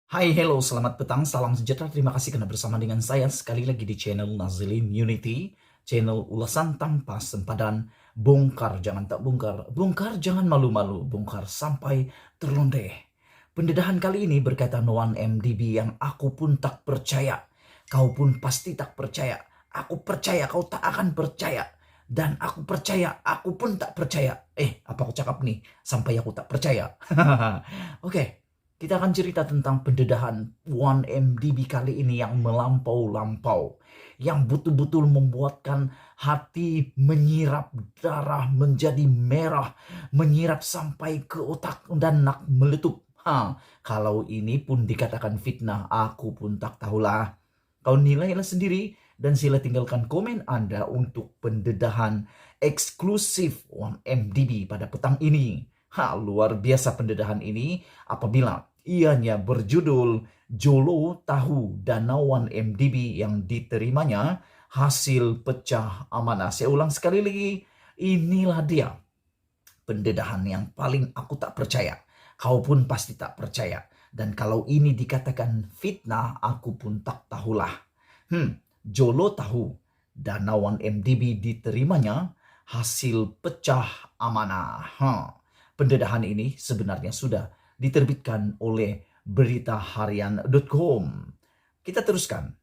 Hai, hello, selamat petang, salam sejahtera. Terima kasih karena bersama dengan saya sekali lagi di channel Nazilin Unity, channel ulasan tanpa sempadan, bongkar jangan tak bongkar, bongkar jangan malu-malu, bongkar sampai terlondeh. Pendedahan kali ini berkaitan 1MDB yang aku pun tak percaya, kau pun pasti tak percaya, aku percaya kau tak akan percaya, dan aku percaya aku pun tak percaya. Apa aku cakap nih sampai aku tak percaya? Oke. Kita akan cerita tentang pendedahan 1MDB kali ini yang melampau-lampau. Yang betul-betul membuatkan hati menyirap darah menjadi merah. Menyirap sampai ke otak dan nak meletup. Kalau ini pun dikatakan fitnah, aku pun tak tahulah. Kau nilailah sendiri dan sila tinggalkan komen Anda untuk pendedahan eksklusif 1MDB pada petang ini. Luar biasa pendedahan ini apabila ianya berjudul Jolo Tahu Dana 1MDB yang diterimanya hasil pecah amanah. Saya ulang sekali lagi, inilah dia pendedahan yang paling aku tak percaya. Kau pun pasti tak percaya. Dan kalau ini dikatakan fitnah, aku pun tak tahulah. Jolo tahu Dana 1MDB diterimanya hasil pecah amanah. Pendedahan ini sebenarnya sudah diterbitkan oleh beritaharian.com. Kita teruskan.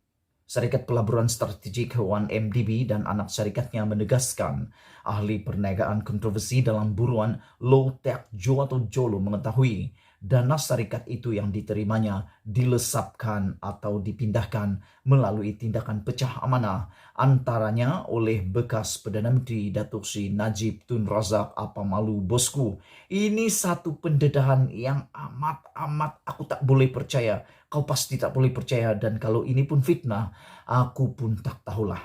Serikat Pelaburan Strategik 1MDB dan anak syarikatnya menegaskan ahli perniagaan kontroversi dalam buruan Low Tech Jo atau Jolo mengetahui dana syarikat itu yang diterimanya dilesapkan atau dipindahkan melalui tindakan pecah amanah antaranya oleh bekas Perdana Menteri Datuk Seri Najib Tun Razak. Apa malu bosku, ini satu pendedahan yang amat aku tak boleh percaya. Kau pasti tak boleh percaya, dan kalau ini pun fitnah, aku pun tak tahulah.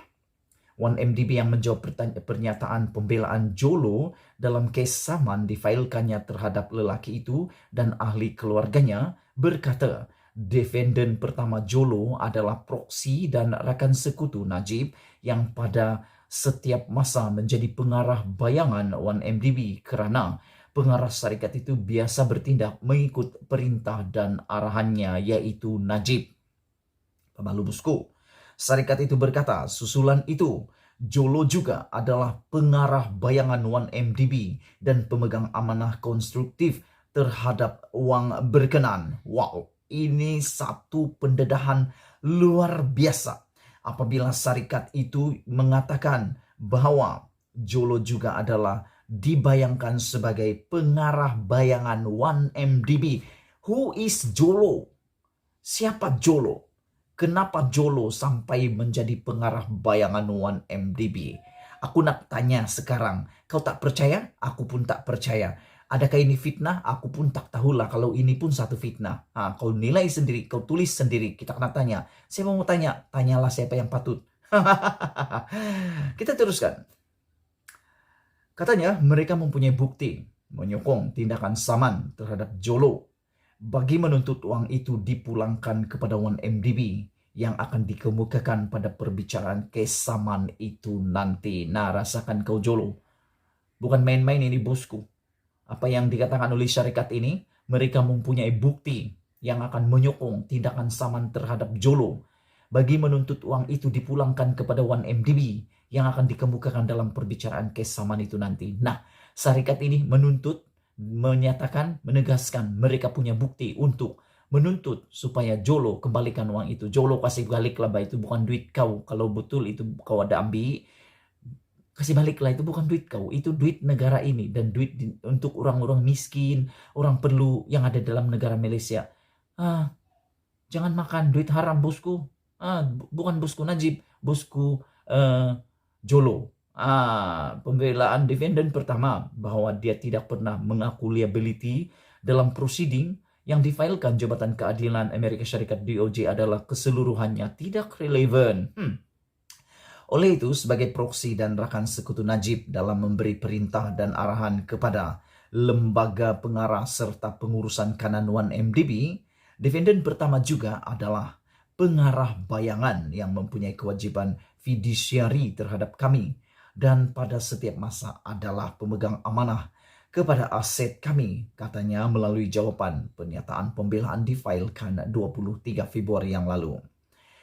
1MDB yang menjawab pernyataan pembelaan Jolo dalam kes saman difailkannya terhadap lelaki itu dan ahli keluarganya berkata defendant pertama Jolo adalah proksi dan rakan sekutu Najib yang pada setiap masa menjadi pengarah bayangan 1MDB kerana pengarah syarikat itu biasa bertindak mengikut perintah dan arahannya yaitu Najib. Pemalu bosku. Syarikat itu berkata, susulan itu, Jolo juga adalah pengarah bayangan 1MDB dan pemegang amanah konstruktif terhadap uang berkenan. Wow, ini satu pendedahan luar biasa. Apabila syarikat itu mengatakan bahwa Jolo juga adalah dibayangkan sebagai pengarah bayangan 1MDB. Who is Jolo? Siapa Jolo? Kenapa Jolo sampai menjadi pengarah bayangan 1MDB? Aku nak tanya sekarang, kau tak percaya? Aku pun tak percaya. Adakah ini fitnah? Aku pun tak tahulah kalau ini pun satu fitnah. Kau nilai sendiri, kau tulis sendiri. Kita kena tanya. Saya mau tanya, tanyalah siapa yang patut. Kita teruskan. Katanya mereka mempunyai bukti menyokong tindakan saman terhadap Jolo bagi menuntut uang itu dipulangkan kepada 1MDB yang akan dikemukakan pada perbicaraan kes saman itu nanti. Nah, rasakan kau Jolo. Bukan main-main ini bosku. Apa yang dikatakan oleh syarikat ini, mereka mempunyai bukti yang akan menyokong tindakan saman terhadap Jolo bagi menuntut uang itu dipulangkan kepada 1MDB yang akan dikemukakan dalam perbicaraan kes saman itu nanti. Nah, syarikat ini menyatakan, menegaskan mereka punya bukti untuk menuntut supaya Jolo kembalikan uang itu. Jolo kasih balik lah, itu bukan duit kau. Kalau betul itu kau ada ambil, kasih balik lah, itu bukan duit kau. Itu duit negara ini dan duit untuk orang-orang miskin, orang perlu yang ada dalam negara Malaysia. Jangan makan duit haram bosku. Bukan bosku Najib, bosku Jolo. Pembelaan defendant pertama bahwa dia tidak pernah mengaku liability dalam proceeding yang difailkan Jabatan Keadilan Amerika Syarikat DOJ adalah keseluruhannya tidak relevan. Oleh itu, sebagai proksi dan rakan sekutu Najib dalam memberi perintah dan arahan kepada lembaga pengarah serta pengurusan kanan 1MDB, defendant pertama juga adalah pengarah bayangan yang mempunyai kewajiban fiduciary terhadap kami dan pada setiap masa adalah pemegang amanah kepada aset kami, katanya melalui jawaban pernyataan pembelaan difailkan 23 Februari yang lalu.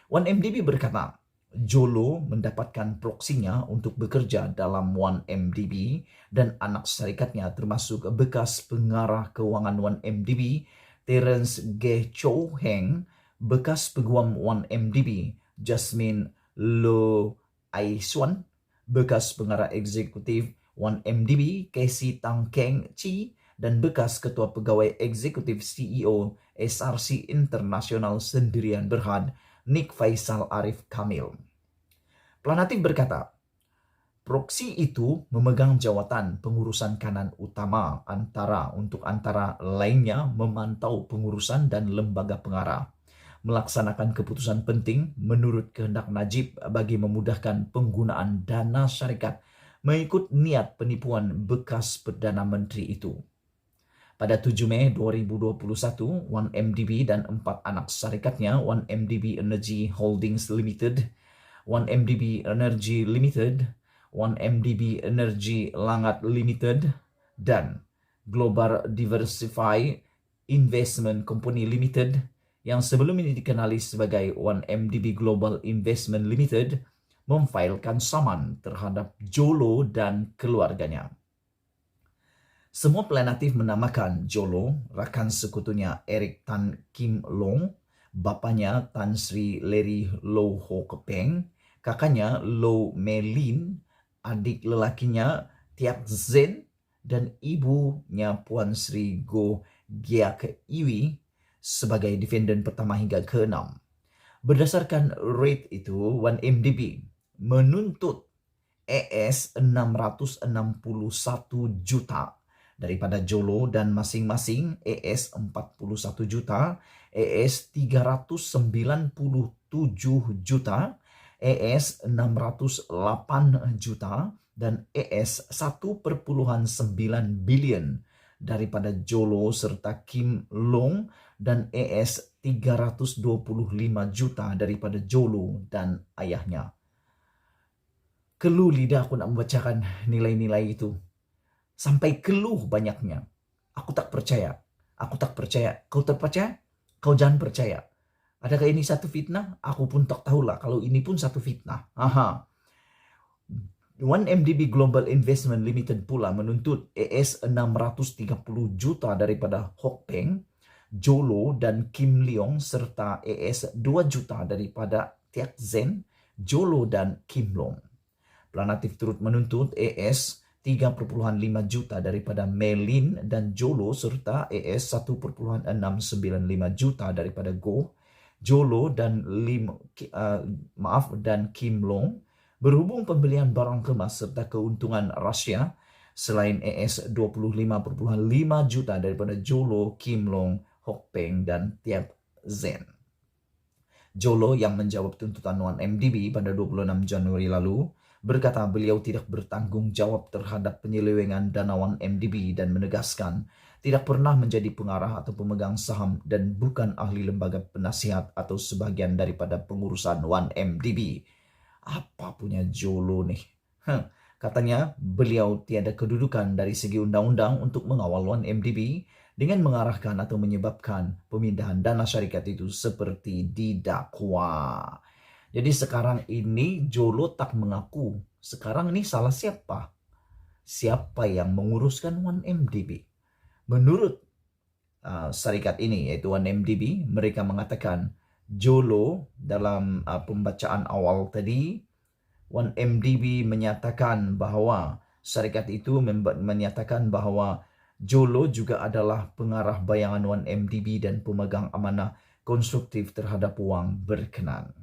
1MDB berkata, Jolo mendapatkan proksinya untuk bekerja dalam 1MDB dan anak syarikatnya termasuk bekas pengarah keuangan 1MDB, Terence Ge Chow Heng, bekas peguam 1MDB, Jasmine Lo Aiswan, bekas pengarah eksekutif 1MDB, Casey Tang Keng Chi, dan bekas ketua pegawai eksekutif CEO SRC Internasional Sendirian Berhad, Nick Faisal Arif Kamil. Planatif berkata, proksi itu memegang jawatan pengurusan kanan utama untuk antara lainnya memantau pengurusan dan lembaga pengarah, melaksanakan keputusan penting menurut kehendak Najib bagi memudahkan penggunaan dana syarikat mengikut niat penipuan bekas Perdana Menteri itu. Pada 7 Mei 2021, 1MDB dan 4 anak syarikatnya, 1MDB Energy Holdings Limited, 1MDB Energy Limited, 1MDB Energy Langat Limited, dan Global Diversify Investment Company Limited, yang sebelum ini dikenali sebagai 1MDB Global Investment Limited, memfailkan saman terhadap Jolo dan keluarganya. Semua planatif menamakan Jolo, rakan sekutunya Eric Tan Kim Long, bapaknya Tan Sri Leri Lo Ho Kepeng, kakaknya Lo Melin, adik lelakinya Tiak Zen, dan ibunya Puan Sri Go Giak Iwi sebagai defendant pertama hingga ke-6. Berdasarkan rate itu, 1MDB menuntut ES 661 juta daripada Jolo dan masing-masing ES 41 juta, ES 397 juta, ES 608 juta, dan ES 1,9 billion daripada Jolo serta Kim Long, dan ES 325 juta daripada Jolo dan ayahnya. Keluh lidah aku nak membacakan nilai-nilai itu. Sampai keluh banyaknya. Aku tak percaya. Aku tak percaya. Kau terpercaya? Kau jangan percaya. Adakah ini satu fitnah? Aku pun tak tahulah kalau ini pun satu fitnah. 1MDB Global Investment Limited pula menuntut ES 630 juta daripada Hok Peng, Jolo dan Kim Leong, serta ES 2 juta daripada Tiak Zen, Jolo dan Kim Long. Planatif turut menuntut ES 3,5 juta daripada Melin dan Jolo serta ES 1,695 juta daripada Go, Jolo dan Kim Long. Berhubung pembelian barang kemas serta keuntungan rahsia, selain ES 25,5 juta daripada Jolo, Kim Long, Hok Peng, dan Tiap Zen. Jolo yang menjawab tuntutan 1MDB pada 26 Januari lalu berkata beliau tidak bertanggung jawab terhadap penyelewengan dana 1MDB dan menegaskan tidak pernah menjadi pengarah atau pemegang saham dan bukan ahli lembaga penasihat atau sebagian daripada pengurusan 1MDB. Apa punya Jolo nih? Katanya beliau tiada kedudukan dari segi undang-undang untuk mengawal 1MDB dengan mengarahkan atau menyebabkan pemindahan dana syarikat itu seperti didakwa. Jadi sekarang ini Jolo tak mengaku. Sekarang ini salah siapa? Siapa yang menguruskan 1MDB? Menurut syarikat ini yaitu 1MDB, mereka mengatakan Jolo dalam pembacaan awal tadi, 1MDB menyatakan bahwa syarikat itu menyatakan bahwa Jolo juga adalah pengarah bayangan 1MDB dan pemegang amanah konstruktif terhadap uang berkenan.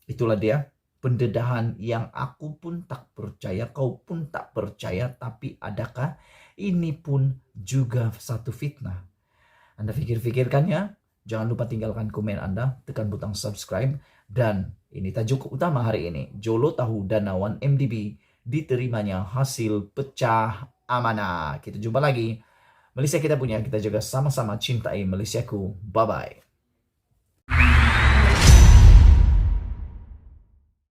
Itulah dia pendedahan yang aku pun tak percaya, kau pun tak percaya, tapi adakah ini pun juga satu fitnah? Anda pikir-pikirkannya, jangan lupa tinggalkan komen Anda, tekan butang subscribe, dan ini tajuk utama hari ini. Jolo tahu dana 1MDB diterimanya hasil pecah amanah. Kita jumpa lagi. Malaysia kita punya, kita juga sama-sama cintai Malaysiaku. Bye-bye.